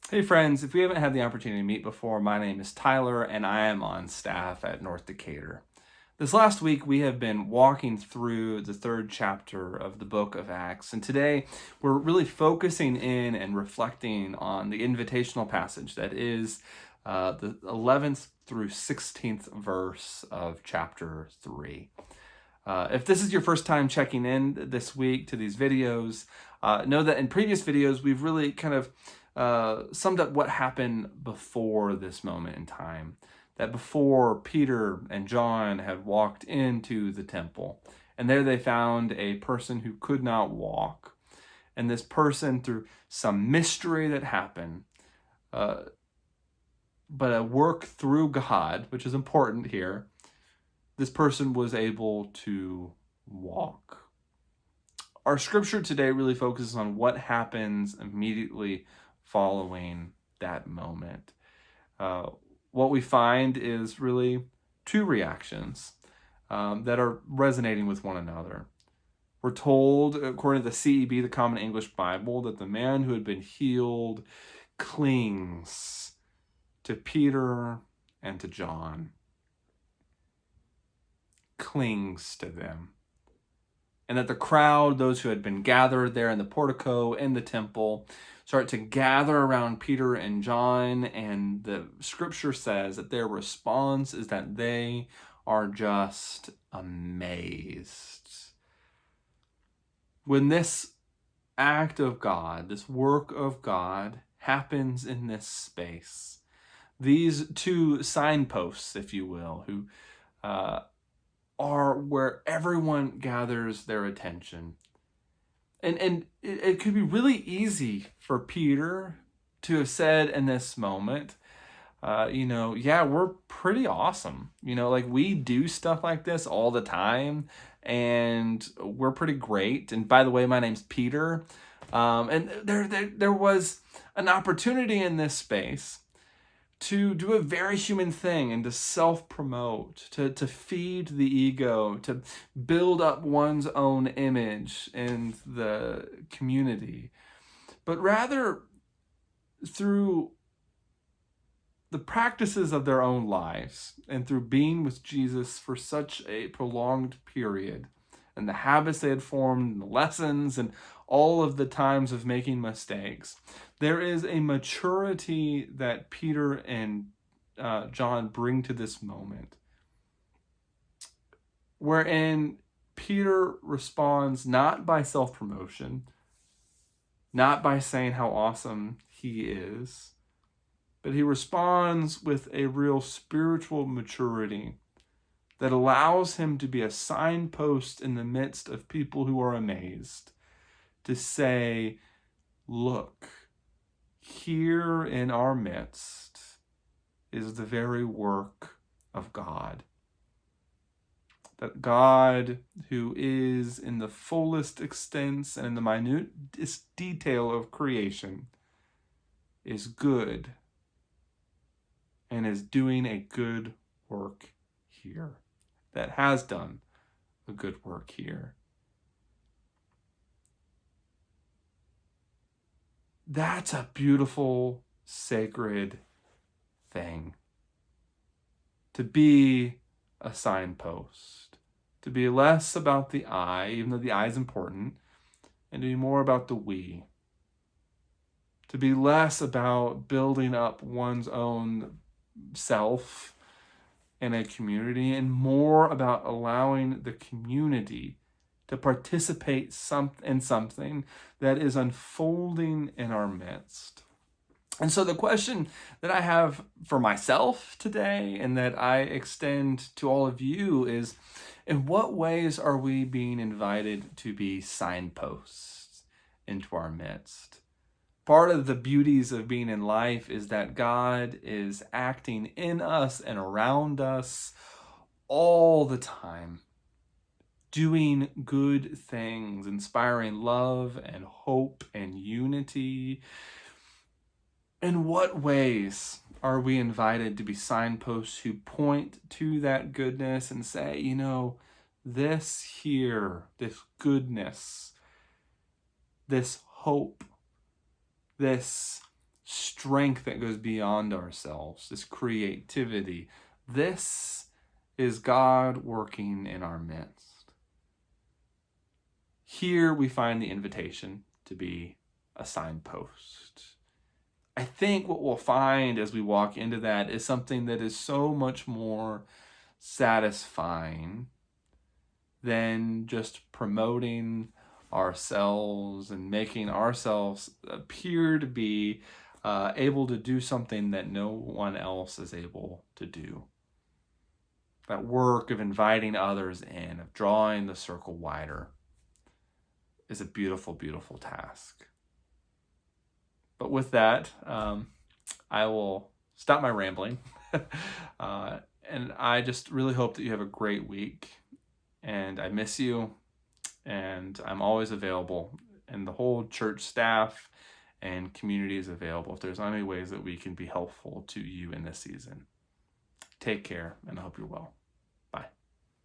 Hey friends, if we haven't had the opportunity to meet before, my name is Tyler and I am on staff at North Decatur. This last week we have been walking through the third chapter of the book of Acts, and today we're really focusing in and reflecting on the invitational passage that is the 11th through 16th verse of chapter 3. If this is your first time checking in this week to these videos, know that in previous videos we've really kind of summed up what happened before this moment in time. That before Peter and John had walked into the temple, and there they found a person who could not walk. And this person, through some mystery that happened, but a work through God, which is important here, this person was able to walk. Our scripture today really focuses on what happens immediately following that moment. What we find is really two reactions that are resonating with one another. We're told, according to the CEB, the Common English Bible, that the man who had been healed clings to Peter and to John. Clings to them. And that the crowd, those who had been gathered there in the portico, in the temple, start to gather around Peter and John, and the scripture says that their response is that they are just amazed. When this act of God, this work of God, happens in this space, these two signposts, if you will, who are where everyone gathers their attention. And it could be really easy for Peter to have said in this moment, yeah, we're pretty awesome. Like we do stuff like this all the time, and we're pretty great. And by the way, my name's Peter. And there was an opportunity in this space to do a very human thing and to self-promote, to feed the ego, to build up one's own image in the community. But rather, through the practices of their own lives and through being with Jesus for such a prolonged period, and the habits they had formed, and the lessons, and all of the times of making mistakes, there is a maturity that Peter and John bring to this moment, wherein Peter responds not by self-promotion, not by saying how awesome he is, but he responds with a real spiritual maturity that allows him to be a signpost in the midst of people who are amazed, to say, look, here in our midst is the very work of God. That God, who is in the fullest extent and in the minutest detail of creation, is good and is doing a good work here, that has done a good work here. That's a beautiful, sacred thing. To be a signpost. To be less about the I, even though the I is important, and to be more about the we. To be less about building up one's own self in a community, and more about allowing the community to participate in something that is unfolding in our midst. And so the question that I have for myself today, and that I extend to all of you, is in what ways are we being invited to be signposts into our midst? Part of the beauties of being in life is that God is acting in us and around us all the time, doing good things, inspiring love and hope and unity. In what ways are we invited to be signposts who point to that goodness and say, this here, this goodness, this hope, this strength that goes beyond ourselves, this creativity. This is God working in our midst. Here we find the invitation to be a signpost. I think what we'll find as we walk into that is something that is so much more satisfying than just promoting ourselves and making ourselves appear to be able to do something that no one else is able to do. That work of inviting others in, of drawing the circle wider, is a beautiful, beautiful task. But with that, I will stop my rambling. And I just really hope that you have a great week. And I miss you. And I'm always available. And the whole church staff and community is available if there's any ways that we can be helpful to you in this season. Take care, and I hope you're well. Bye.